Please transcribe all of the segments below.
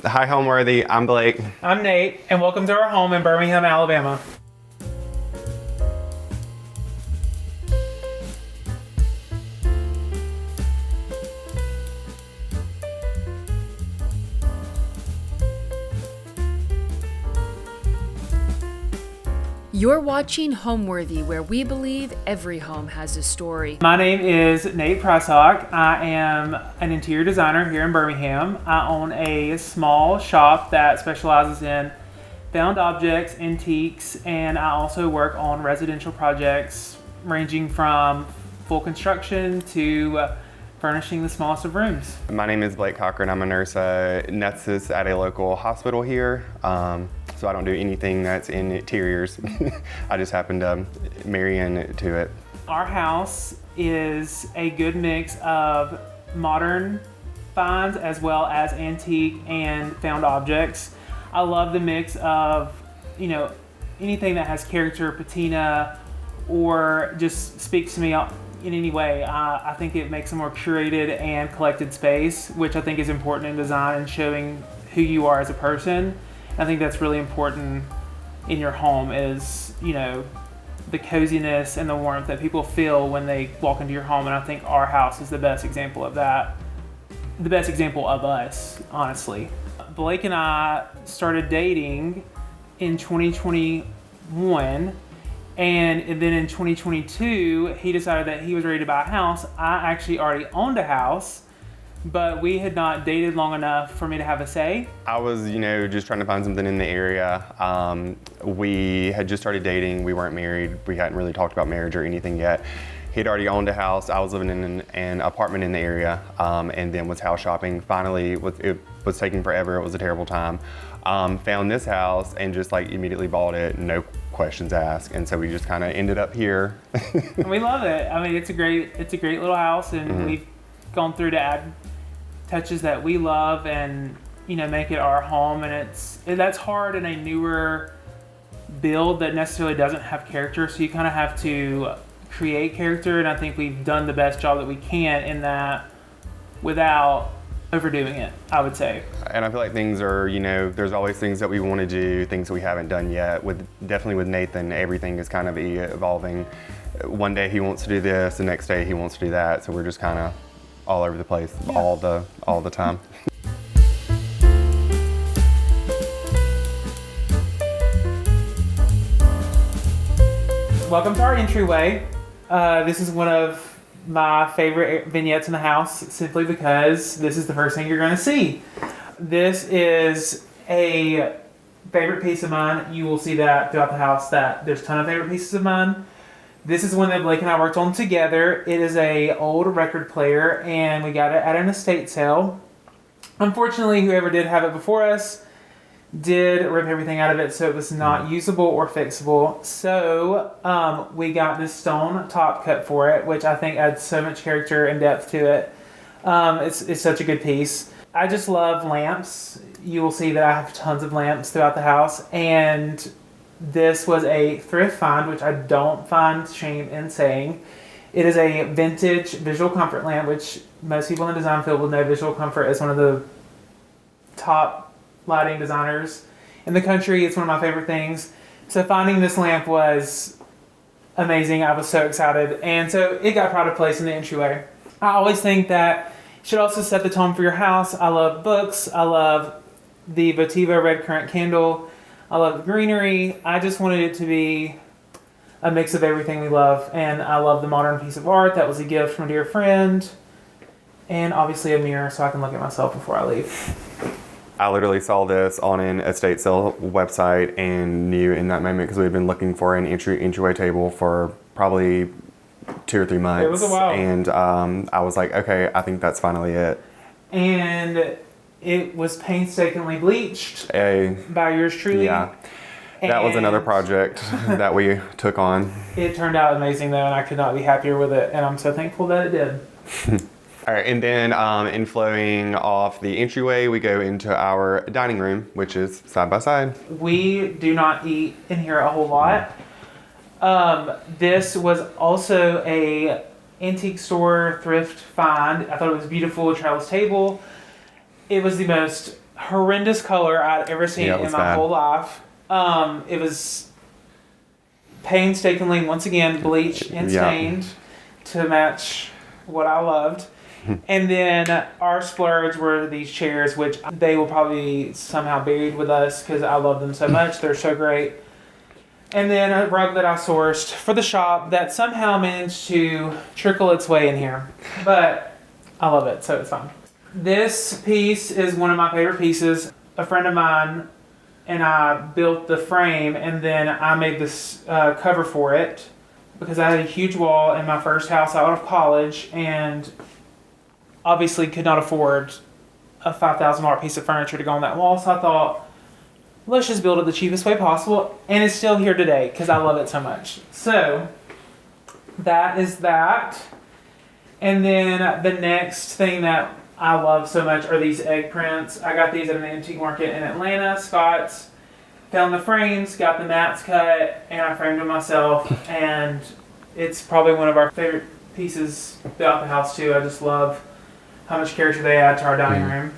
Hi, Homeworthy. I'm Blake. I'm Nate, and welcome to our home in Birmingham, Alabama. You're watching Homeworthy, where we believe every home has a story. My name is Nathan Prisoc. I am an interior designer here in Birmingham. I own a small shop that specializes in found objects, antiques, and I also work on residential projects ranging from full construction to furnishing the smallest of rooms. My name is Blake Cochran. I'm a nurse anesthetist at a local hospital here. So I don't do anything that's in interiors. I just happen to marry into it. Our house is a good mix of modern finds as well as antique and found objects. I love the mix of, anything that has character, patina, or just speaks to me in any way. I think it makes a more curated and collected space, which I think is important in design and showing who you are as a person. I think that's really important in your home is, the coziness and the warmth that people feel when they walk into your home. And I think our house is the best example of that. The best example of us, honestly. Blake and I started dating in 2021. And then in 2022, he decided that he was ready to buy a house. I actually already owned a house, but we had not dated long enough for me to have a say. I was, just trying to find something in the area. We had just started dating. We weren't married. We hadn't really talked about marriage or anything yet. He'd already owned a house. I was living in an apartment in the area, and then was house shopping. Finally, it was taking forever. It was a terrible time. Found this house and just immediately bought it. No questions asked. And so we just kind of ended up here. And we love it. I mean, it's a great little house, and we've gone through to add touches that we love and make it our home. And that's hard in a newer build that necessarily doesn't have character, so you kind of have to create character, and I think we've done the best job that we can in that without overdoing it, I would say. And I feel like things are, there's always things that we want to do, things that we haven't done yet. Definitely with Nathan, everything is kind of evolving. One day he wants to do this, the next day he wants to do that, so we're just kind of all over the place, all the time. Welcome to our entryway. This is one of my favorite vignettes in the house, simply because this is the first thing you're going to see. This is a favorite piece of mine. You will see that throughout the house that there's a ton of favorite pieces of mine. This is one that Blake and I worked on together. It is a old record player, and we got it at an estate sale. Unfortunately, whoever did have it before us did rip everything out of it, so it was not usable or fixable. So we got this stone top cut for it, which I think adds so much character and depth to it. It's such a good piece. I just love lamps. You will see that I have tons of lamps throughout the house, and this was a thrift find, which I don't find shame in saying. It is a vintage visual comfort lamp, which most people in the design field will know Visual Comfort is one of the top lighting designers in the country. It's one of my favorite things. So finding this lamp was amazing. I was so excited. And so it got pride of place in the entryway. I always think that it should also set the tone for your house. I love books. I love the Votiva red currant candle. I love the greenery. I just wanted it to be a mix of everything we love. And I love the modern piece of art. That was a gift from a dear friend. And obviously a mirror so I can look at myself before I leave. I literally saw this on an estate sale website and knew in that moment, because we had been looking for an entryway table for probably 2 or 3 months. It was a while. And I was like, okay, I think that's finally it. And it was painstakingly bleached by yours truly. Yeah. That was another project that we took on. It turned out amazing though, and I could not be happier with it, and I'm so thankful that it did. All right, and then in flowing off the entryway, we go into our dining room, which is side by side. We do not eat in here a whole lot. This was also a antique store thrift find. I thought it was beautiful, a trellis table. It was the most horrendous color I'd ever seen Yeah, it in was my bad. whole life. It was painstakingly, once again, bleached and Yeah. stained to match what I loved. And then our splurge were these chairs, which they will probably be somehow buried with us because I love them so much. They're so great. And then a rug that I sourced for the shop that somehow managed to trickle its way in here. But I love it, so it's fine. This piece is one of my favorite pieces. A friend of mine and I built the frame, and then I made this cover for it because I had a huge wall in my first house out of college and obviously could not afford a $5,000 piece of furniture to go on that wall. So I thought, let's just build it the cheapest way possible. And it's still here today because I love it so much. So that is that. And then the next thing that I love so much are these egg prints. I got these at an antique market in Atlanta, Scott's. Found the frames, got the mats cut, and I framed them myself. And it's probably one of our favorite pieces throughout the house too. I just love how much character they add to our dining room.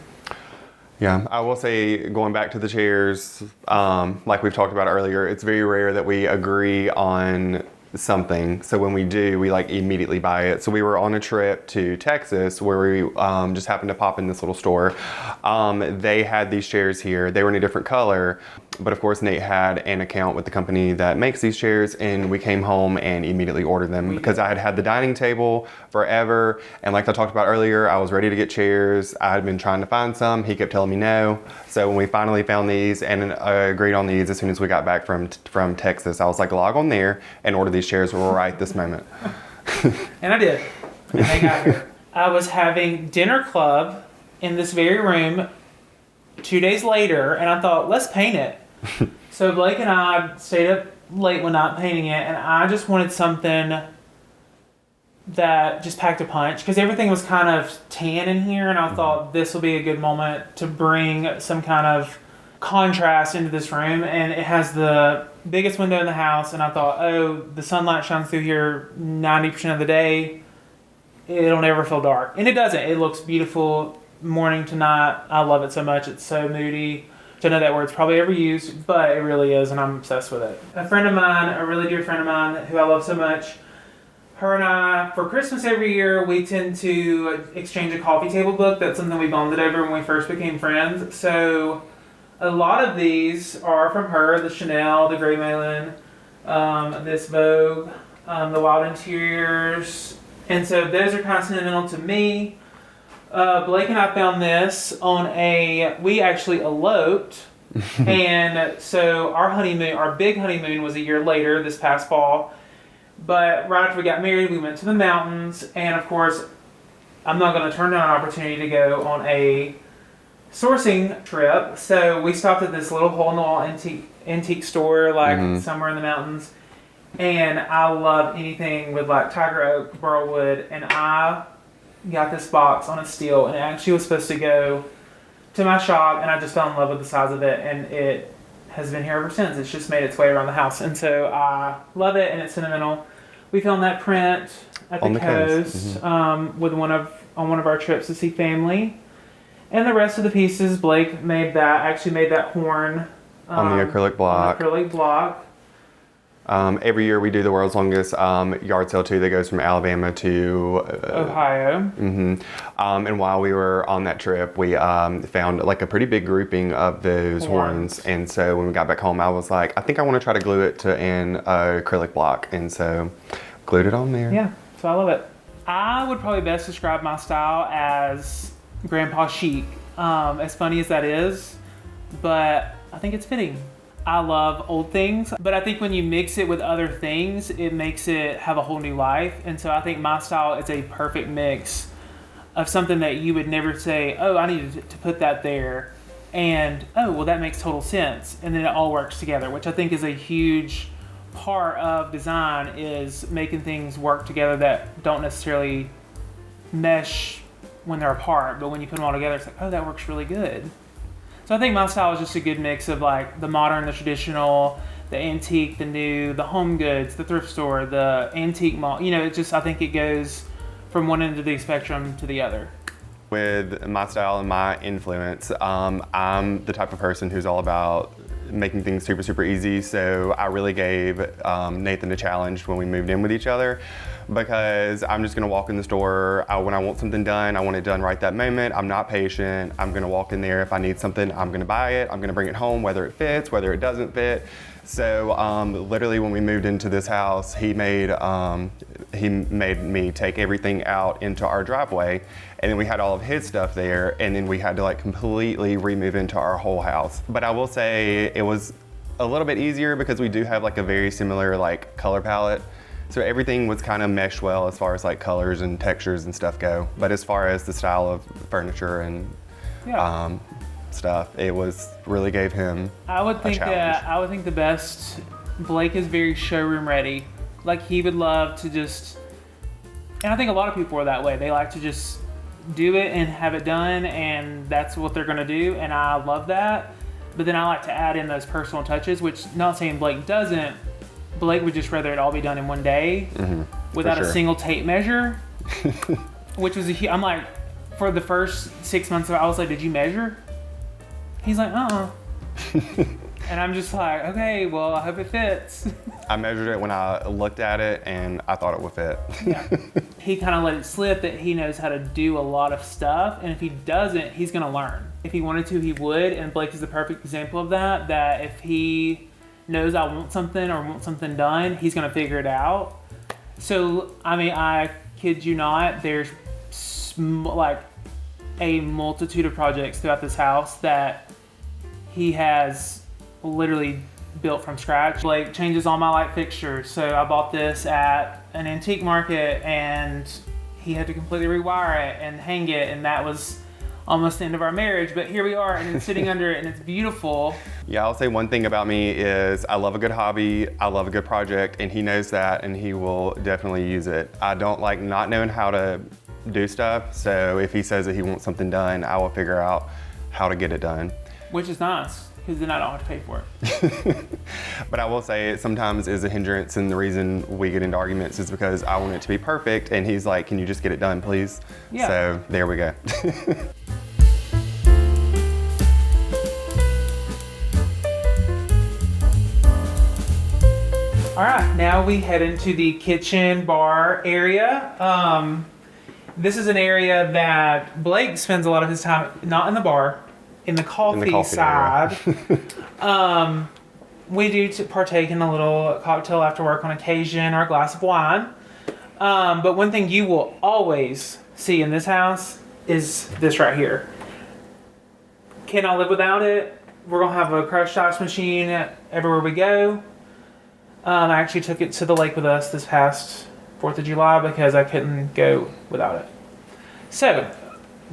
Yeah, I will say, going back to the chairs, like we've talked about earlier, it's very rare that we agree on something. So when we do, we like immediately buy it. So we were on a trip to Texas where we just happened to pop in this little store. They had these chairs here. They were in a different color, but of course Nate had an account with the company that makes these chairs, and we came home and immediately ordered them because I had had the dining table forever. And like I talked about earlier, I was ready to get chairs. I had been trying to find some. He kept telling me no. So when we finally found these and agreed on these as soon as we got back from Texas, I was like, log on there and order these chairs right this moment. And I did. And they got here. I was having dinner club in this very room 2 days later, and I thought, let's paint it. So Blake and I stayed up late one night painting it, and I just wanted something that just packed a punch because everything was kind of tan in here, and I thought this will be a good moment to bring some kind of contrast into this room. And it has the biggest window in the house, and I thought, oh, the sunlight shines through here 90% of the day. It'll never feel dark. And it doesn't. It looks beautiful morning to night. I love it so much. It's so moody. I know that word's probably ever used, but it really is, and I'm obsessed with it. A friend of mine, a really dear friend of mine who I love so much, her and I, for Christmas every year, we tend to exchange a coffee table book. That's something we bonded over when we first became friends. So a lot of these are from her, the Chanel, the Grey Malin, this Vogue, the Wild Interiors. And so those are kind of sentimental to me. Blake and I found this on we actually eloped. And so our honeymoon, our big honeymoon was a year later, this past fall. But right after we got married, we went to the mountains. And of course, I'm not going to turn down an opportunity to go on a sourcing trip. So we stopped at this little hole-in-the-wall antique store, like somewhere in the mountains. And I love anything with like tiger oak, burl wood. And I got this box on a steel, and it actually was supposed to go to my shop, and I just fell in love with the size of it, and it has been here ever since. It's just made its way around the house, and so I love it, and it's sentimental. We filmed that print at the coast with on one of our trips to see family, and the rest of the pieces Blake made that horn On the acrylic block. Every year we do the world's longest yard sale too that goes from Alabama to Ohio. And while we were on that trip, we found like a pretty big grouping of those horns. And so when we got back home, I was like, I think I want to try to glue it to an acrylic block. And so glued it on there. Yeah, so I love it. I would probably best describe my style as grandpa chic. As funny as that is, but I think it's fitting. I love old things, but I think when you mix it with other things, it makes it have a whole new life. And so I think my style is a perfect mix of something that you would never say, oh, I needed to put that there. And, oh, well, that makes total sense. And then it all works together, which I think is a huge part of design, is making things work together that don't necessarily mesh when they're apart. But when you put them all together, it's like, oh, that works really good. So I think my style is just a good mix of like the modern, the traditional, the antique, the new, the home goods, the thrift store, the antique mall. You know, it just, I think it goes from one end of the spectrum to the other. With my style and my influence, I'm the type of person who's all about making things super, super easy. So I really gave Nathan a challenge when we moved in with each other, because I'm just gonna walk in the store. When I want something done, I want it done right that moment. I'm not patient. I'm gonna walk in there. If I need something, I'm gonna buy it. I'm gonna bring it home, whether it fits, whether it doesn't fit. So literally when we moved into this house, he made me take everything out into our driveway, and then we had all of his stuff there, and then we had to like completely remove into our whole house. But I will say it was a little bit easier because we do have like a very similar like color palette. So everything was kind of meshed well as far as like colors and textures and stuff go. But as far as the style of furniture and stuff, it was really gave him I would think the best, Blake is very showroom ready. Like he would love to just, and I think a lot of people are that way. They like to just do it and have it done, and that's what they're gonna do, and I love that. But then I like to add in those personal touches, which not saying Blake doesn't. Blake would just rather it all be done in one day without a single tape measure, which was I'm like, for the first 6 months, I was like, did you measure? He's like, and I'm just like, okay, well, I hope it fits. I measured it when I looked at it, and I thought it would fit. Yeah. He kind of let it slip that he knows how to do a lot of stuff, and if he doesn't, he's gonna learn. If he wanted to, he would, and Blake is the perfect example of that, that if he knows I want something or want something done, he's gonna figure it out. So, I mean, I kid you not, there's like a multitude of projects throughout this house that he has literally built from scratch. Blake changes all my light fixtures. So I bought this at an antique market, and he had to completely rewire it and hang it, and that was almost the end of our marriage, but here we are, and it's sitting under it, and it's beautiful. Yeah, I'll say one thing about me is I love a good hobby, I love a good project, and he knows that, and he will definitely use it. I don't like not knowing how to do stuff, so if he says that he wants something done, I will figure out how to get it done. Which is nice, because then I don't have to pay for it. But I will say it sometimes is a hindrance, and the reason we get into arguments is because I want it to be perfect, and he's like, can you just get it done, please? Yeah. So there we go. All right, now we head into the kitchen bar area. This is an area that Blake spends a lot of his time, not in the bar, in the coffee side. We do partake in a little cocktail after work on occasion, or a glass of wine. But one thing you will always see in this house is this right here. Cannot live without it. We're gonna have a crushed ice machine everywhere we go. I actually took it to the lake with us this past 4th of July because I couldn't go without it. So,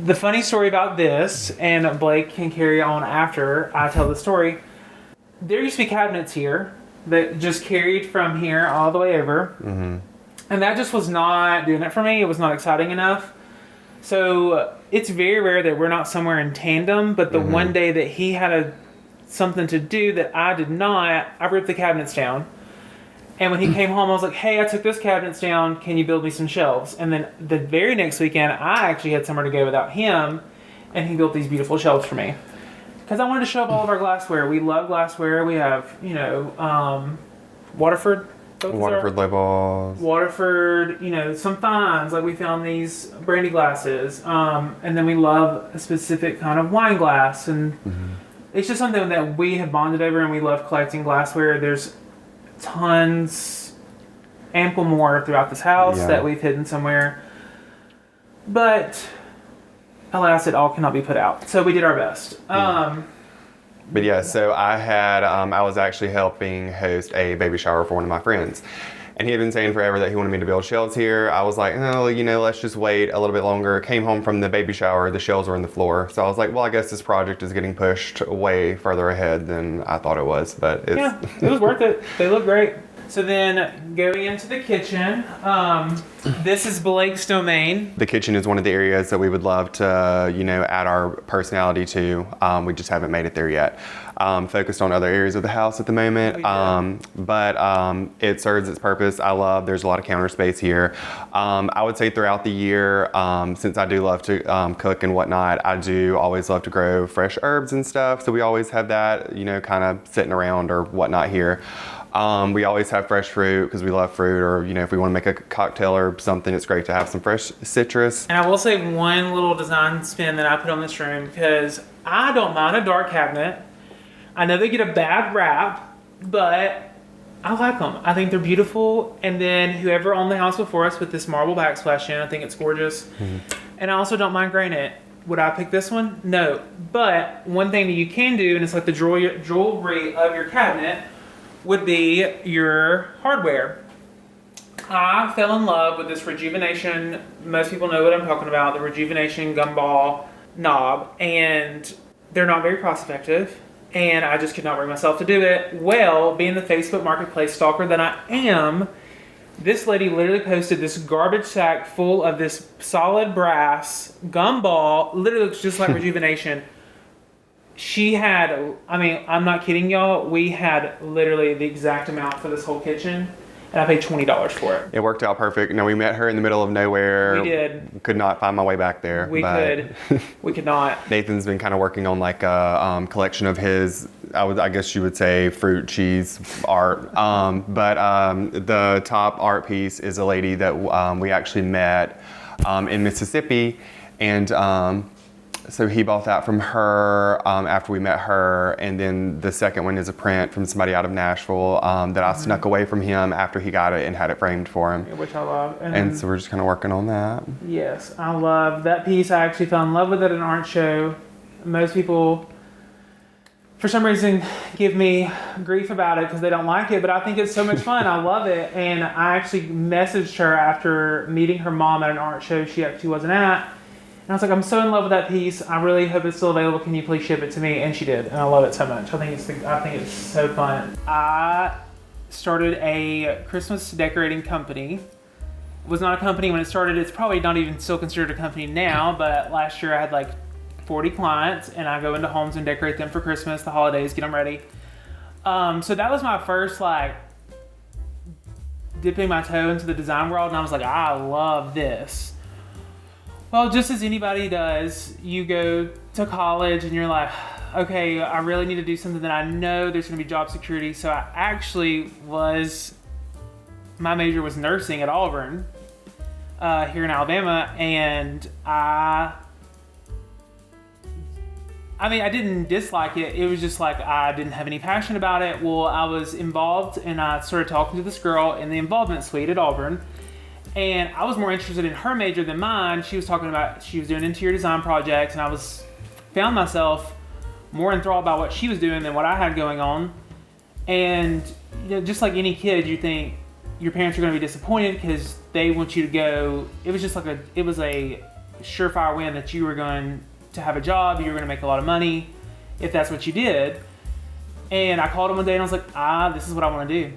the funny story about this, and Blake can carry on after I tell the story, there used to be cabinets here that just carried from here all the way over. Mm-hmm. And that just was not doing it for me. It was not exciting enough. So, it's very rare that we're not somewhere in tandem, but the one day that he had something to do that I did not, I ripped the cabinets down. And when he came home, I was like, hey, I took those cabinets down. Can you build me some shelves? And then the very next weekend, I actually had somewhere to go without him. And he built these beautiful shelves for me. Because I wanted to show up all of our glassware. We love glassware. We have, Waterford. Waterford labels. Waterford, some finds. Like we found these brandy glasses. And then we love a specific kind of wine glass. And it's just something that we have bonded over, and we love collecting glassware. There's tons, ample more throughout this house that we've hidden somewhere. But alas, it all cannot be put out. So we did our best. But yeah, so I was actually helping host a baby shower for one of my friends. And he had been saying forever that he wanted me to build shelves here. I was like, oh, let's just wait a little bit longer. Came home from the baby shower, the shelves were on the floor. So I was like, well, I guess this project is getting pushed way further ahead than I thought it was. But it was worth it. They look great. So then going into the kitchen, this is Blake's domain. The kitchen is one of the areas that we would love to, add our personality to. We just haven't made it there yet. Focused on other areas of the house at the moment, but it serves its purpose. There's a lot of counter space here. I would say throughout the year, since I do love to cook and whatnot, I do always love to grow fresh herbs and stuff. So we always have that, kind of sitting around or whatnot here. We always have fresh fruit because we love fruit, or if we want to make a cocktail or something, it's great to have some fresh citrus. And I will say one little design spin that I put on this room, because I don't mind a dark cabinet. I know they get a bad rap, but I like them. I think they're beautiful. And then whoever owned the house before us with this marble backsplash in, I think it's gorgeous. Mm-hmm. And I also don't mind granite. Would I pick this one? No. But one thing that you can do, and it's like the jewelry of your cabinet, would be your hardware. I fell in love with this Rejuvenation. Most people know what I'm talking about, the Rejuvenation gumball knob, and they're not very cost effective, and I just could not bring myself to do it. Well, being the Facebook Marketplace stalker that I am, this lady literally posted this garbage sack full of this solid brass gumball, literally looks just like Rejuvenation. She had, I'm not kidding y'all, we had literally the exact amount for this whole kitchen, and I paid $20 for it. It worked out perfect. We met her in the middle of nowhere. We did. Could not find my way back there. We could not. Nathan's been kind of working on like a collection of his, I guess you would say, fruit cheese art. But the top art piece is a lady that we actually met in Mississippi, and so he bought that from her after we met her, and then the second one is a print from somebody out of Nashville that I snuck away from him after he got it and had it framed for him. Which I love. And so we're just kind of working on that. Yes, I love that piece. I actually fell in love with it at an art show. Most people, for some reason, give me grief about it because they don't like it, but I think it's so much fun. I love it. And I actually messaged her after meeting her mom at an art show she actually wasn't at. And I was like, I'm so in love with that piece. I really hope it's still available. Can you please ship it to me? And she did, and I love it so much. I think it's so fun. I started a Christmas decorating company. It was not a company when it started. It's probably not even still considered a company now. But last year I had like 40 clients, and I go into homes and decorate them for Christmas, the holidays, get them ready. So that was my first dipping my toe into the design world, and I was like, I love this. Well, just as anybody does, you go to college and you're like, okay, I really need to do something that I know there's going to be job security. So I actually my major was nursing at Auburn here in Alabama. And I didn't dislike it. It was just like I didn't have any passion about it. Well, I was involved, and I started talking to this girl in the involvement suite at Auburn. And I was more interested in her major than mine. She was talking about, she was doing interior design projects, and I found myself more enthralled by what she was doing than what I had going on. And just like any kid, you think your parents are going to be disappointed because they want you to go. It was just it was a surefire win that you were going to have a job, you were going to make a lot of money if that's what you did. And I called them one day and I was like, this is what I want to do.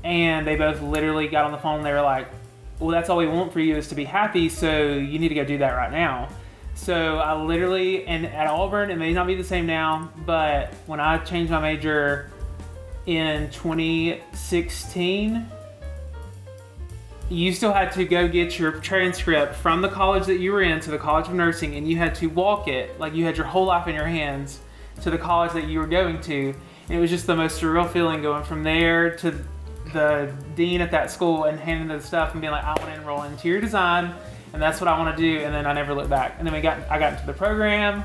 And they both literally got on the phone. They were like, well, that's all we want for you is to be happy, so you need to go do that right now. So I literally, and at Auburn, it may not be the same now, but when I changed my major in 2016, you still had to go get your transcript from the college that you were in to the College of Nursing, and you had to walk it, like you had your whole life in your hands, to the college that you were going to. And it was just the most surreal feeling going from there to the dean at that school and handing the stuff and being like, I want to enroll in interior design, and that's what I want to do. And then I never looked back. And then I got into the program,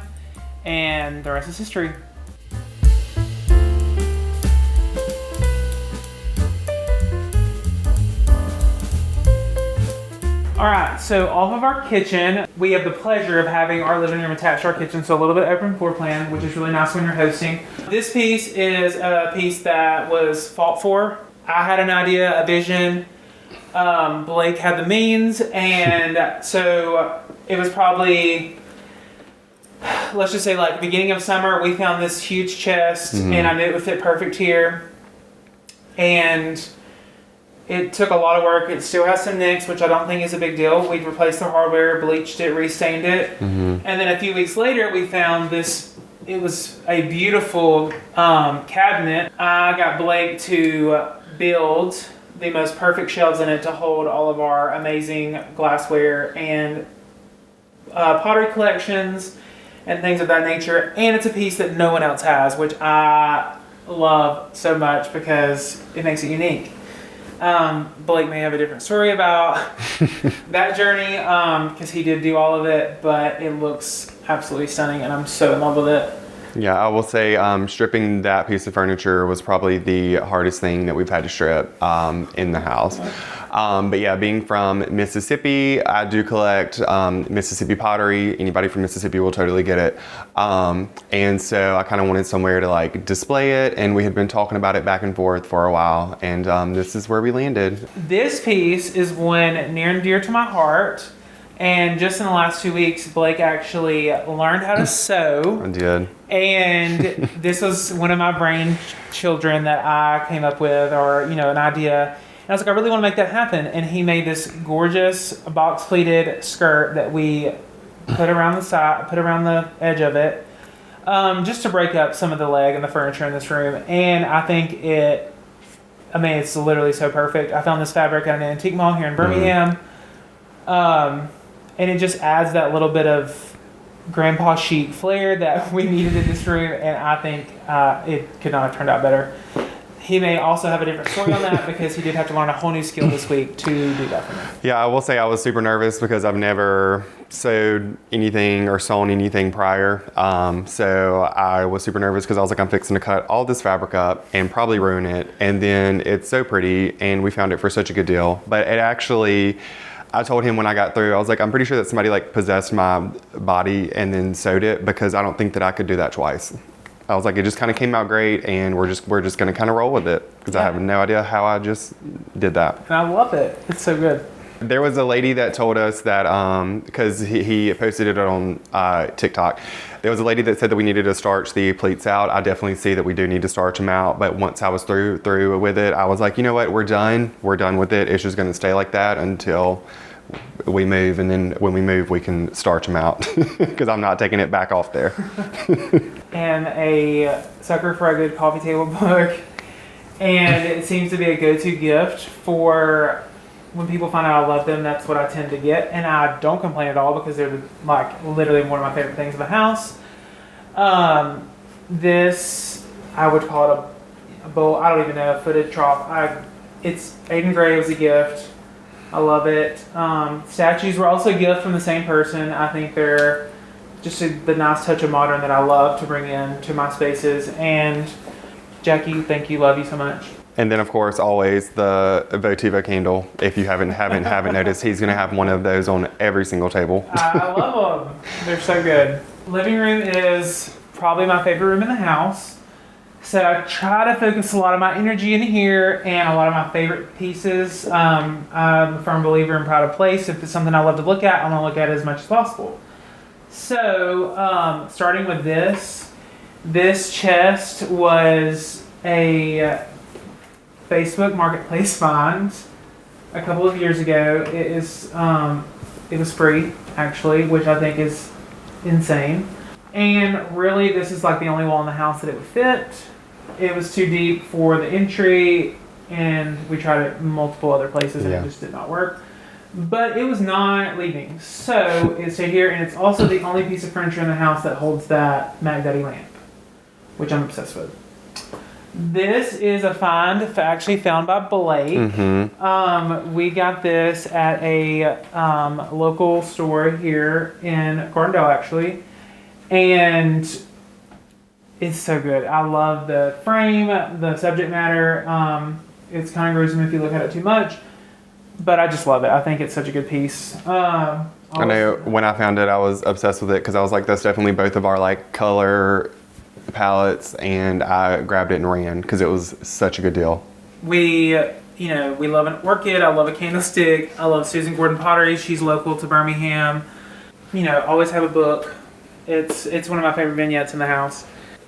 and the rest is history. All right, so off of our kitchen, we have the pleasure of having our living room attached to our kitchen, so a little bit open floor plan, which is really nice when you're hosting. This piece is a piece that was fought for. I had an idea, a vision. Blake had the means, and so it was probably, let's just say like beginning of summer, we found this huge chest, and I knew it would fit perfect here. And It took a lot of work. It still has some nicks, which I don't think is a big deal. We replaced the hardware, bleached it, restained it. And then a few weeks later, we found this. It was a beautiful cabinet. I got Blake to build the most perfect shelves in it to hold all of our amazing glassware and pottery collections and things of that nature. And it's a piece that no one else has, which I love so much because it makes it unique. Blake may have a different story about that journey because he did do all of it, but it looks absolutely stunning and I'm so in love with it. Yeah, I will say stripping that piece of furniture was probably the hardest thing that we've had to strip in the house. But yeah, being from Mississippi, I do collect Mississippi pottery. Anybody from Mississippi will totally get it. And so I kind of wanted somewhere to like display it, and we had been talking about it back and forth for a while, and this is where we landed. This piece is one near and dear to my heart. And just in the last 2 weeks, Blake actually learned how to sew. I did. And this was one of my brain children that I came up with, or, an idea. And I was like, I really want to make that happen. And he made this gorgeous box pleated skirt that we put around the side, put around the edge of it, just to break up some of the leg and the furniture in this room. And I think it's literally so perfect. I found this fabric at an antique mall here in Birmingham. And it just adds that little bit of grandpa chic flair that we needed in this room, and I think it could not have turned out better. He may also have a different story on that because he did have to learn a whole new skill this week to do that for me. Yeah, I will say I was super nervous because I've never sewed anything or sewn anything prior. So I was super nervous because I was like, I'm fixing to cut all this fabric up and probably ruin it. And then it's so pretty, and we found it for such a good deal. But it actually... I told him when I got through, I was like, I'm pretty sure that somebody like possessed my body and then sewed it because I don't think that I could do that twice. I was like, it just kind of came out great, and we're just going to kind of roll with it because I have no idea how I just did that. And I love it. It's so good. There was a lady that told us that, because he posted it on TikTok, there was a lady that said that we needed to starch the pleats out. I definitely see that we do need to starch them out, but once I was through with it, I was like, you know what, we're done with it. It's just going to stay like that until we move, and then when we move, we can starch them out because I'm not taking it back off there. And a Sucker for a Good coffee table book, and it seems to be a go-to gift for when people find out I love them. That's what I tend to get, and I don't complain at all because they're like literally one of my favorite things in the house. This, I would call it a bowl. I don't even know, a footed trough. It's Aiden Gray was a gift. I love it. Statues were also a gift from the same person. I think they're just the nice touch of modern that I love to bring in to my spaces. And Jackie, thank you, love you so much. And then, of course, always the Votiva candle. If you haven't noticed, he's going to have one of those on every single table. I love them. They're so good. Living room is probably my favorite room in the house. So I try to focus a lot of my energy in here and a lot of my favorite pieces. I'm a firm believer in pride of place. If it's something I love to look at, I'm going to look at it as much as possible. So starting with this chest was a Facebook Marketplace find a couple of years ago. It was free, actually, which I think is insane. And really, this is like the only wall in the house that it would fit. It was too deep for the entry, and we tried it in multiple other places, and it just did not work. But it was not leaving. So it stayed here, and it's also the only piece of furniture in the house that holds that Mag Daddy lamp, which I'm obsessed with. This is a find actually found by Blake. Mm-hmm. We got this at a local store here in Gardendale, actually. And it's so good. I love the frame, the subject matter. It's kind of gruesome if you look at it too much, but I just love it. I think it's such a good piece. I know when I found it, I was obsessed with it because I was like, that's definitely both of our like color palettes, and I grabbed it and ran because it was such a good deal. We love an orchid. I love a candlestick. I love Susan Gordon pottery. She's local to Birmingham. Always have a book. It's one of my favorite vignettes in the house.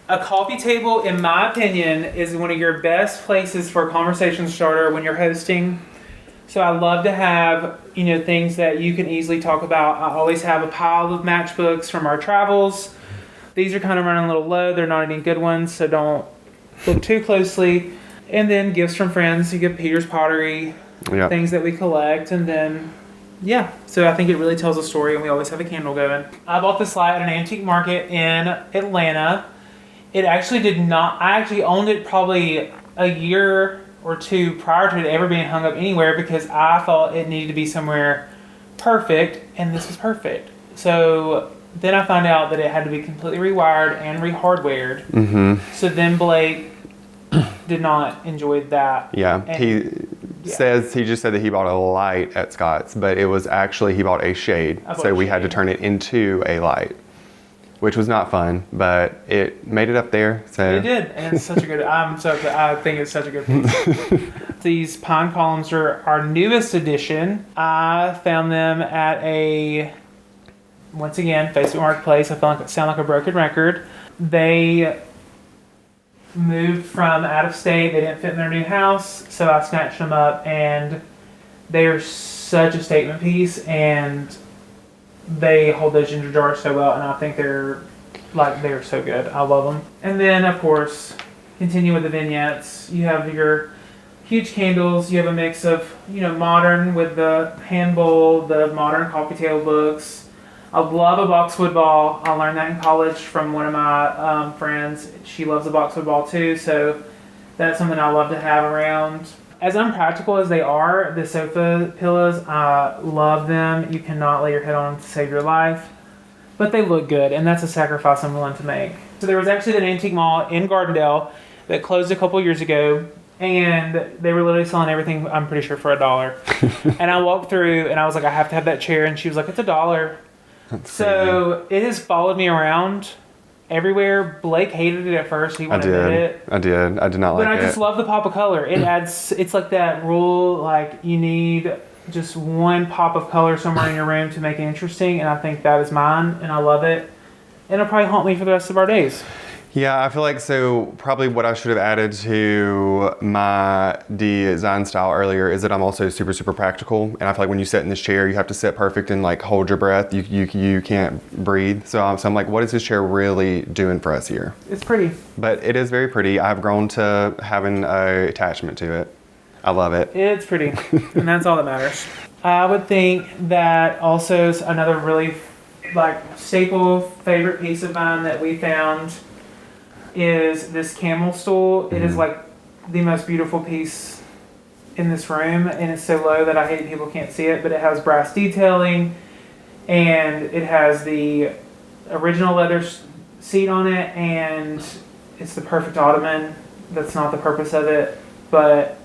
A coffee table, in my opinion, is one of your best places for a conversation starter when you're hosting. So I love to have, things that you can easily talk about. I always have a pile of matchbooks from our travels. These are kind of running a little low. They're not any good ones, so don't look too closely. And then gifts from friends. You get Peter's pottery, things that we collect, and then so I think it really tells a story, and we always have a candle going. I bought this light at an antique market in Atlanta. It actually did not. I actually owned it probably a year or two prior to it ever being hung up anywhere because I thought it needed to be somewhere perfect, and this was perfect. So then I found out that it had to be completely rewired and re-hardwared. Mm-hmm. So then Blake did not enjoy that. Yeah, and he just said that he bought a light at Scott's, but it was actually he bought a shade. So we had to turn it into a light, which was not fun, but it made it up there. So it did, and it's such a good. I think it's such a good piece. These pine columns are our newest addition. I found them at once again, Facebook Marketplace. I sound like a broken record. They moved from out of state. They didn't fit in their new house, so I snatched them up, and they are such a statement piece, and they hold those ginger jars so well, and I think they're so good. I love them. And then, of course, continue with the vignettes. You have your huge candles. You have a mix of, modern with the hand bowl, the modern coffee table books. I love a boxwood ball. I learned that in college from one of my friends. She loves a boxwood ball too, so that's something I love to have around. As unpractical as they are, the sofa pillows, I love them. You cannot lay your head on them to save your life, but they look good, and that's a sacrifice I'm willing to make. So there was actually an antique mall in Gardendale that closed a couple years ago, and they were literally selling everything, I'm pretty sure, for $1. And I walked through, and I was like, I have to have that chair, and she was like, it's $1. So it has followed me around everywhere. Blake hated it at first. He wanted it. I did. I did not like it. But I just love the pop of color. It adds. It's like that rule. Like you need just one pop of color somewhere in your room to make it interesting. And I think that is mine, and I love it. And it'll probably haunt me for the rest of our days. Yeah, I feel like probably what I should have added to my design style earlier is that I'm also super, super practical. And I feel like when you sit in this chair, you have to sit perfect and like hold your breath. You can't breathe. So I'm like, what is this chair really doing for us here? It's pretty. But it is very pretty. I've grown to having an attachment to it. I love it. It's pretty. And that's all that matters. I would think that also another really staple favorite piece of mine that we found is this camel stool. It is like the most beautiful piece in this room, and it's so low that I hate people can't see it, but it has brass detailing, and it has the original leather seat on it, and it's the perfect ottoman. That's not the purpose of it, but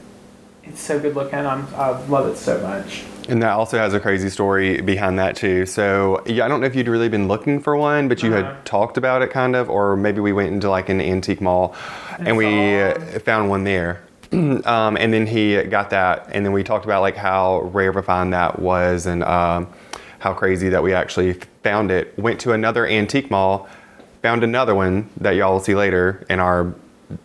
it's so good looking. I love it so much. And that also has a crazy story behind that too. So I don't know if you'd really been looking for one, but you had talked about it kind of, or maybe we went into like an antique mall and we found one there. And then he got that, and then we talked about like how rare of a find that was, and how crazy that we actually found it. Went to another antique mall, found another one that y'all will see later in our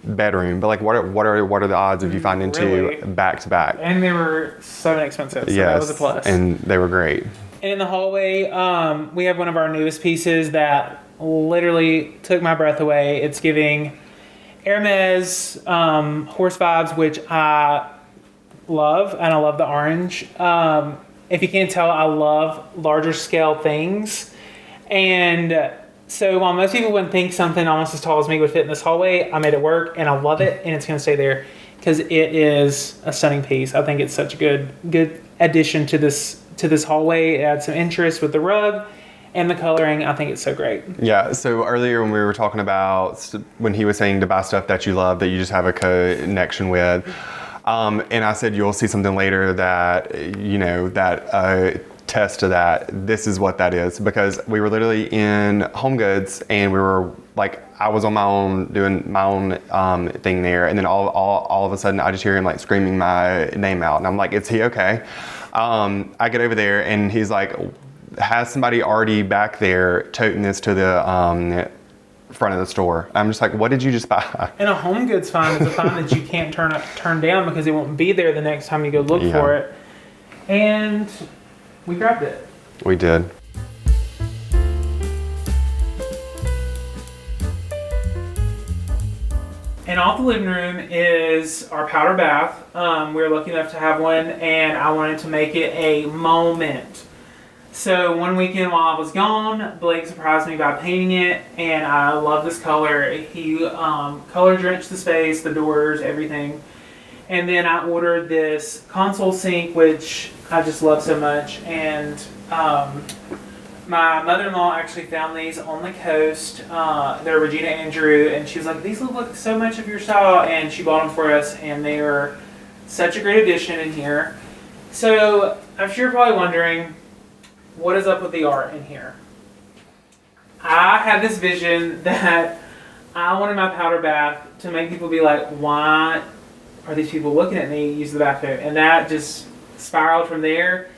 bedroom, but like what are the odds of you finding two back to back? And they were so inexpensive, so that was a plus. And they were great. And in the hallway, we have one of our newest pieces that literally took my breath away. It's giving Hermes horse vibes, which I love, and I love the orange. If you can't tell, I love larger scale things, and so while most people wouldn't think something almost as tall as me would fit in this hallway, I made it work, and I love it, and it's going to stay there because it is a stunning piece. I think it's such a good addition to this hallway. It adds some interest with the rug and the coloring. I think it's so great. Yeah, so earlier when we were talking about when he was saying to buy stuff that you love, that you just have a connection with, and I said you'll see something later that, test to that. This is what that is, because we were literally in Home Goods, and we were like, I was on my own doing my own thing there, and then all of a sudden I just hear him like screaming my name out, and I'm like, is he okay? I get over there, and he's like, has somebody already back there toting this to the front of the store? I'm just like, what did you just buy? And a Home Goods find is a find that you can't turn down because it won't be there the next time you go look for it. and we grabbed it. We did. And off the living room is our powder bath. We were lucky enough to have one, and I wanted to make it a moment. So one weekend while I was gone, Blake surprised me by painting it, and I love this color. He color drenched the space, the doors, everything. And then I ordered this console sink, which I just love so much. And my mother-in-law actually found these on the coast. They're Regina Andrew, and she was like, these look like so much of your style, and she bought them for us, and they are such a great addition in here. So I'm sure you're probably wondering, what is up with the art in here? I had this vision that I wanted my powder bath to make people be like, why are these people looking at me use the bathroom? And that just spiraled from there.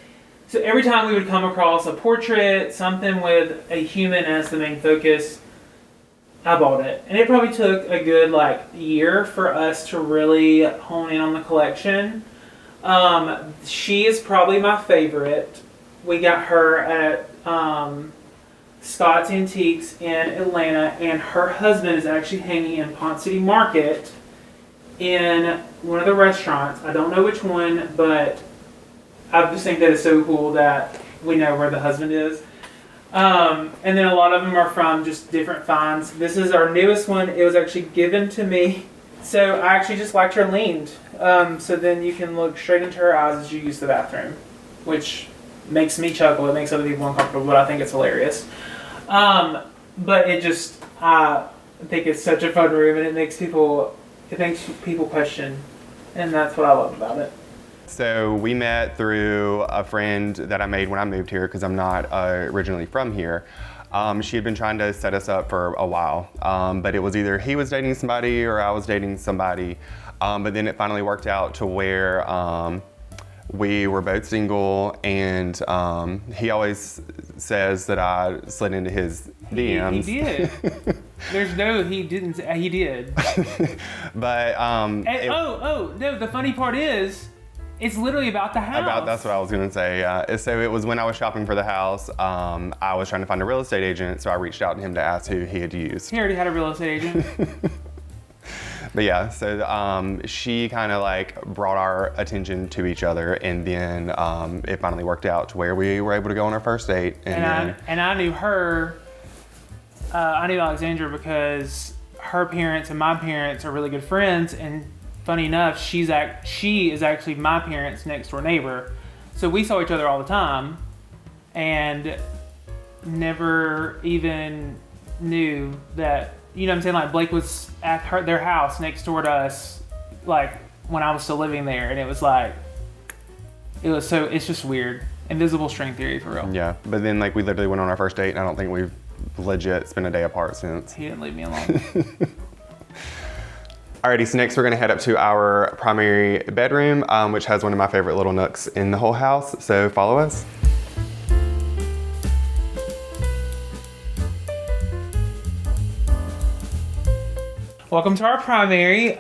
So every time we would come across a portrait, something with a human as the main focus, I bought it. And it probably took a good year for us to really hone in on the collection. She is probably my favorite. We got her at Scott's Antiques in Atlanta, and her husband is actually hanging in Pont City Market in one of the restaurants. I don't know which one, but I just think that it's so cool that we know where the husband is. And then a lot of them are from just different finds. This is our newest one. It was actually given to me. So I actually just liked her leaned. So then you can look straight into her eyes as you use the bathroom, which makes me chuckle. It makes other people uncomfortable, but I think it's hilarious. But it just, I think it's such a fun room, and it makes people question, and that's what I love about it. So we met through a friend that I made when I moved here, because I'm not originally from here. She had been trying to set us up for a while, but it was either he was dating somebody or I was dating somebody. But then it finally worked out to where we were both single, and he always says that I slid into his DMs. He did. There's no, he didn't. He did. But no. The funny part is, it's literally about the house. That's what I was gonna say. So it was when I was shopping for the house. I was trying to find a real estate agent, so I reached out to him to ask who he had used. He already had a real estate agent. But yeah, so she kind of brought our attention to each other, and then it finally worked out to where we were able to go on our first date. And I knew her. I knew Alexandra because her parents and my parents are really good friends, and funny enough, she is actually my parents' next door neighbor. So we saw each other all the time, and never even knew that. You know what I'm saying? Blake was at their house next door to us, when I was still living there, and it's just weird. Invisible string theory for real. Yeah, but then we literally went on our first date, and I don't think we've legit spent a day apart since. He didn't leave me alone. Alrighty, so next we're gonna head up to our primary bedroom, which has one of my favorite little nooks in the whole house, so follow us. Welcome to our primary.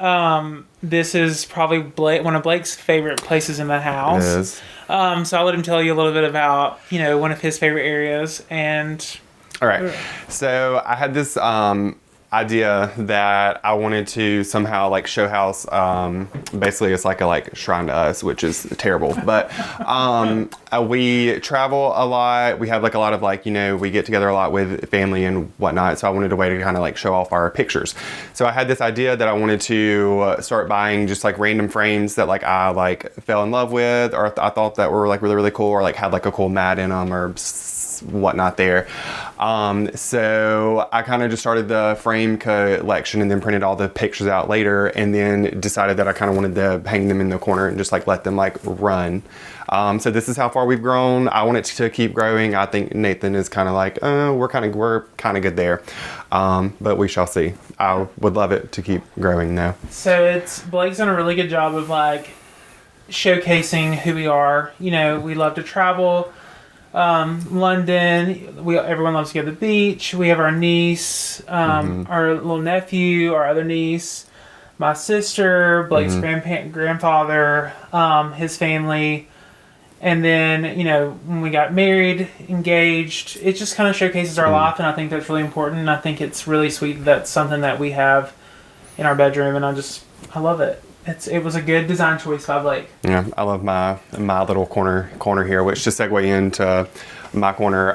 This is probably one of Blake's favorite places in the house. It is. So I'll let him tell you a little bit about, one of his favorite areas. And all right. So I had this idea that I wanted to somehow show house. Basically, it's like a shrine to us, which is terrible. But we travel a lot. We have a lot of we get together a lot with family and whatnot. So I wanted a way to kind of show off our pictures. So I had this idea that I wanted to start buying just random frames that I fell in love with, or I thought that were really, really cool, or had a cool mat in them or whatnot there. So I kind of just started the frame collection and then printed all the pictures out later, and then decided that I kind of wanted to hang them in the corner and just let them run. So this is how far we've grown. I want it to keep growing. I think Nathan is kind of we're kind of good there. But we shall see. I would love it to keep growing though. So Blake's done a really good job of showcasing who we are. We love to travel. London, everyone loves to go to the beach. We have our niece, our little nephew, our other niece, my sister, Blake's grandfather, his family, And then, you know, when we got married, engaged, it just kind of showcases our life, and I think that's really important. And I think it's really sweet that's something that we have in our bedroom, and I love it. It was a good design choice by Blake. Yeah, I love my little corner here, which to segue into my corner.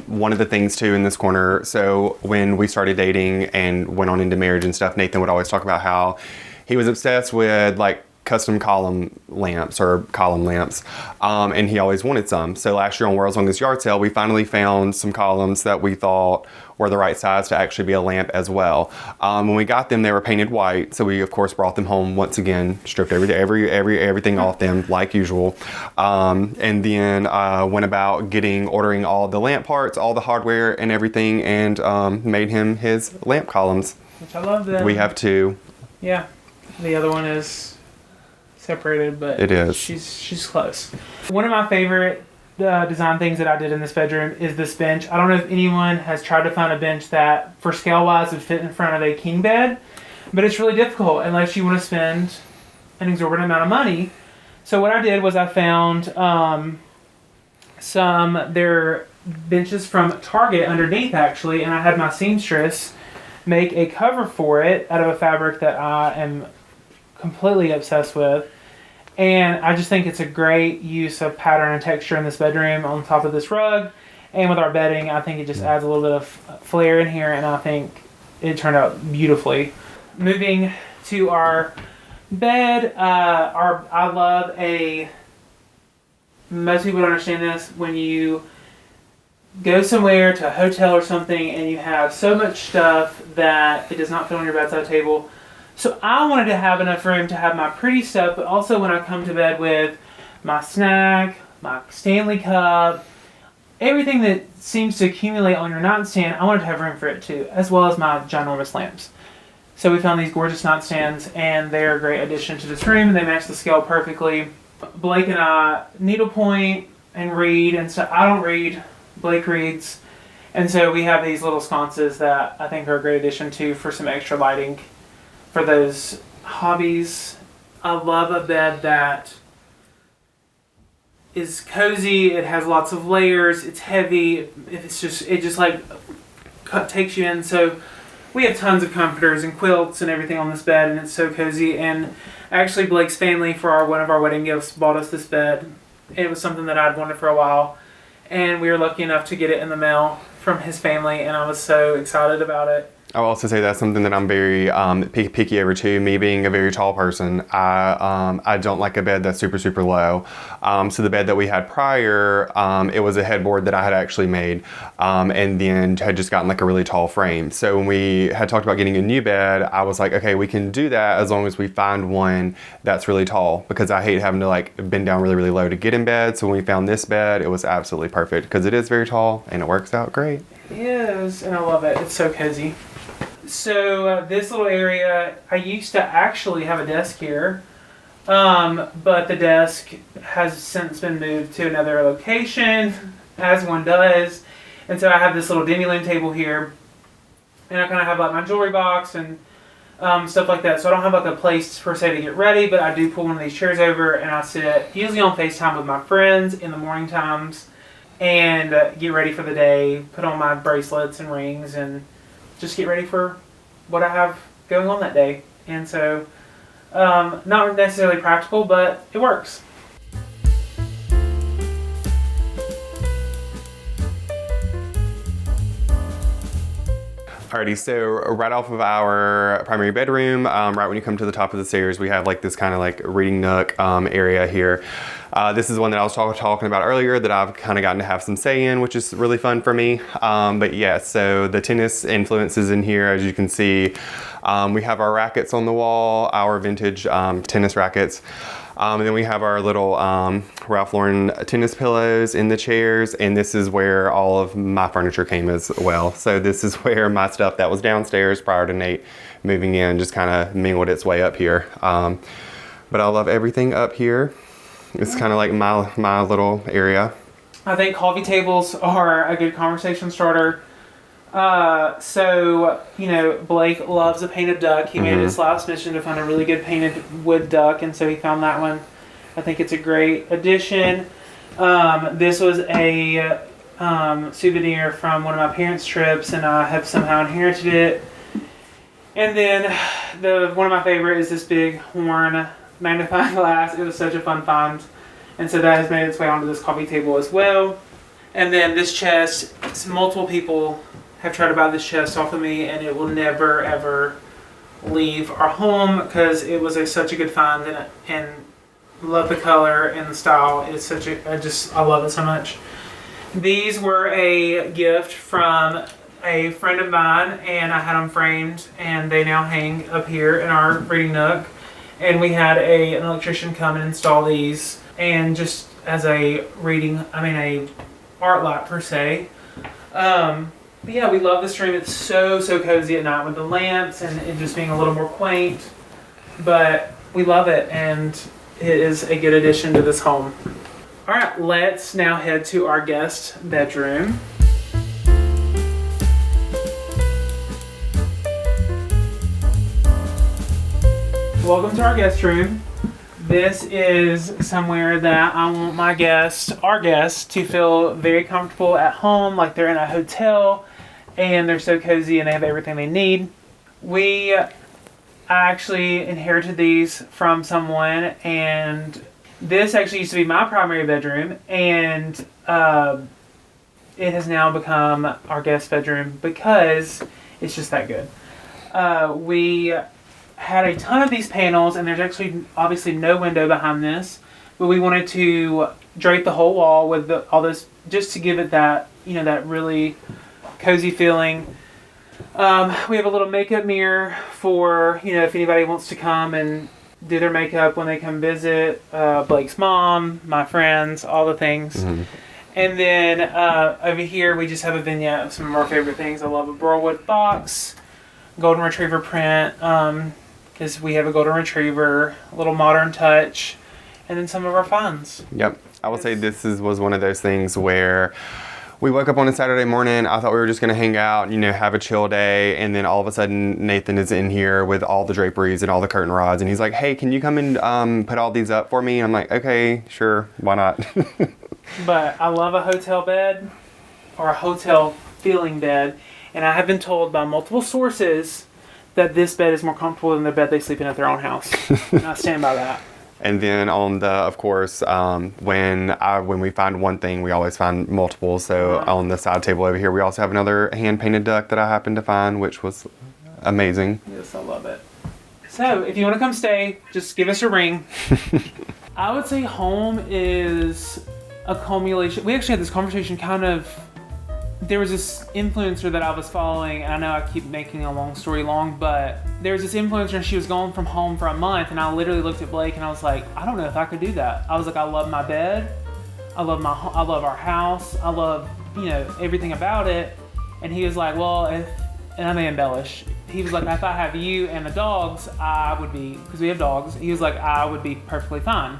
One of the things too in this corner, so when we started dating and went on into marriage and stuff, Nathan would always talk about how he was obsessed with like custom column lamps, and he always wanted some. So last year on World's Longest Yard Sale, we finally found some columns that we thought were the right size to actually be a lamp as well. When we got them, they were painted white, so we of course brought them home once again, stripped everything off them like usual, and then went about ordering all the lamp parts, all the hardware and everything, and made him his lamp columns. Which I love them. We have two. Yeah, the other one is separated, but it is. She's close. One of my favorite design things that I did in this bedroom is this bench. I don't know if anyone has tried to find a bench that, for scale wise, would fit in front of a king bed, but it's really difficult unless you want to spend an exorbitant amount of money. So what I did was I found their benches from Target underneath actually, and I had my seamstress make a cover for it out of a fabric that I am completely obsessed with. And I just think it's a great use of pattern and texture in this bedroom on top of this rug. And with our bedding, I think it just adds a little bit of flair in here, and I think it turned out beautifully. Moving to our bed, most people don't understand this, when you go somewhere to a hotel or something and you have so much stuff that it does not fit on your bedside table. So I wanted to have enough room to have my pretty stuff, but also when I come to bed with my snack, my Stanley cup, everything that seems to accumulate on your nightstand, I wanted to have room for it too, as well as my ginormous lamps. So we found these gorgeous nightstands, and they're a great addition to this room, and they match the scale perfectly. Blake and I needlepoint and read, and so I don't read, Blake reads, and so we have these little sconces that I think are a great addition too for some extra lighting for those hobbies. I love a bed that is cozy, it has lots of layers, it's heavy, it just like takes you in. So we have tons of comforters and quilts and everything on this bed, and it's so cozy. And actually Blake's family, for one of our wedding gifts, bought us this bed. It was something that I'd wanted for a while, and we were lucky enough to get it in the mail from his family, and I was so excited about it. I'll also say that's something that I'm very picky over too. Me being a very tall person, I don't like a bed that's super, super low. So the bed that we had prior, it was a headboard that I had actually made, and then had just gotten like a really tall frame. So when we had talked about getting a new bed, I was like, okay, we can do that as long as we find one that's really tall, because I hate having to like bend down really, really low to get in bed. So when we found this bed, it was absolutely perfect because it is very tall and it works out great. It is, and I love it. It's so cozy. So this little area, I used to actually have a desk here, but the desk has since been moved to another location, as one does. And so I have this little demi-lane table here, and I kind of have like my jewelry box and stuff like that. So I don't have like a place per se to get ready, but I do pull one of these chairs over and I sit usually on FaceTime with my friends in the morning times and get ready for the day, put on my bracelets and rings, and just get ready for what I have going on that day. And so, not necessarily practical, but it works. Alrighty, so right off of our primary bedroom, right when you come to the top of the stairs, we have like this kind of like reading nook area here. This is one that I was talking about earlier that I've kind of gotten to have some say in, which is really fun for me. But yeah, so the tennis influences in here, as you can see. We have our rackets on the wall, our vintage tennis rackets. And then we have our little Ralph Lauren tennis pillows in the chairs, and this is where all of my furniture came as well. So this is where my stuff that was downstairs prior to Nate moving in just kind of mingled its way up here. But I love everything up here. It's kind of like my little area. I think coffee tables are a good conversation starter. So, you know, Blake loves a painted duck. He made his last mission to find a really good painted wood duck, and so he found that one. I think it's a great addition. This was a souvenir from one of my parents' trips, and I have somehow inherited it. And then one of my favorite is this big horn magnifying glass. It was such a fun find. And so that has made its way onto this coffee table as well. And then this chest, multiple people have tried to buy this chest off of me, and it will never ever leave our home because it was such a good find, and love the color and the style. It's such I love it so much. These were a gift from a friend of mine, and I had them framed, and they now hang up here in our reading nook. And we had an electrician come and install these, and just as a art light per se. But yeah, we love this room. It's so cozy at night with the lamps and it just being a little more quaint. But we love it, and it is a good addition to this home. All right, let's now head to our guest bedroom. Welcome to our guest room. This is somewhere that I want our guests, to feel very comfortable at home, like they're in a hotel, and they're so cozy and they have everything they need. I actually inherited these from someone, and this actually used to be my primary bedroom, and it has now become our guest bedroom because it's just that good. We had a ton of these panels, and there's actually obviously no window behind this, but we wanted to drape the whole wall with all this just to give it that, that really cozy feeling. We have a little makeup mirror for, if anybody wants to come and do their makeup when they come visit, Blake's mom, my friends, all the things. Mm-hmm. And then over here we just have a vignette of some of our favorite things. I love a Burlwood box, golden retriever print, because we have a golden retriever, a little modern touch, and then some of our finds. Yep. I will say this was one of those things where we woke up on a Saturday morning. I thought we were just going to hang out, have a chill day. And then all of a sudden, Nathan is in here with all the draperies and all the curtain rods. And he's like, hey, can you come and put all these up for me? And I'm like, okay, sure. Why not? But I love a hotel bed, or a hotel feeling bed. And I have been told by multiple sources that this bed is more comfortable than the bed they sleep in at their own house. And I stand by that. And then of course, when we find one thing, we always find multiple. So on the side table over here, we also have another hand-painted duck that I happened to find, which was amazing. Yes, I love it. So if you want to come stay, just give us a ring. I would say home is a culmination. We actually had this conversation there was this influencer that I was following, and I know I keep making a long story long, but there was this influencer and she was gone from home for a month, and I literally looked at Blake and I was like, I don't know if I could do that. I was like, I love my bed, I love our house, I love, everything about it. And he was like, well, and I may embellish, he was like, if I have you and the dogs, I would be, because we have dogs, he was like, I would be perfectly fine.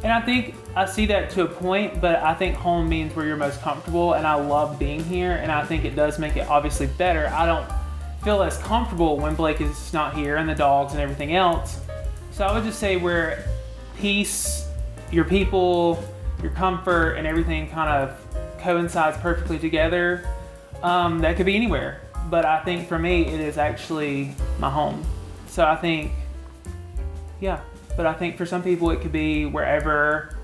And I think I see that to a point, but I think home means where you're most comfortable, and I love being here, and I think it does make it obviously better. I don't feel as comfortable when Blake is not here and the dogs and everything else. So I would just say where peace, your people, your comfort, and everything kind of coincides perfectly together, that could be anywhere. But I think for me, it is actually my home. So I think, yeah. But I think for some people it could be wherever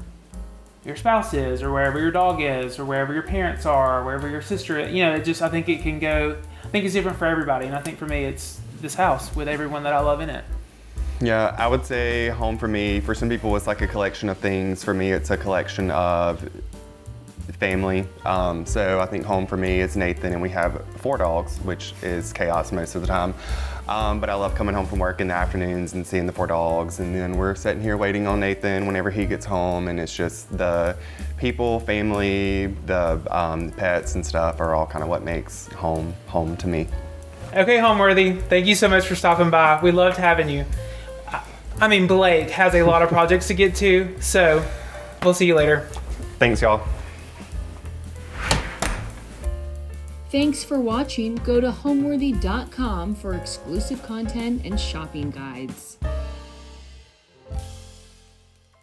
your spouse is, or wherever your dog is, or wherever your parents are, or wherever your sister is. I think it can go, I think it's different for everybody. And I think for me it's this house with everyone that I love in it. Yeah, I would say home for me, for some people it's like a collection of things. For me it's a collection of family. So I think home for me is Nathan, and we have 4 dogs, which is chaos most of the time. But I love coming home from work in the afternoons and seeing the 4 dogs, and then we're sitting here waiting on Nathan whenever he gets home, and it's just the people, family, the pets and stuff are all kind of what makes home to me. Okay, Homeworthy, thank you so much for stopping by. We loved having you. Blake has a lot of projects to get to, so we'll see you later. Thanks, y'all. Thanks for watching. Go to homeworthy.com for exclusive content and shopping guides.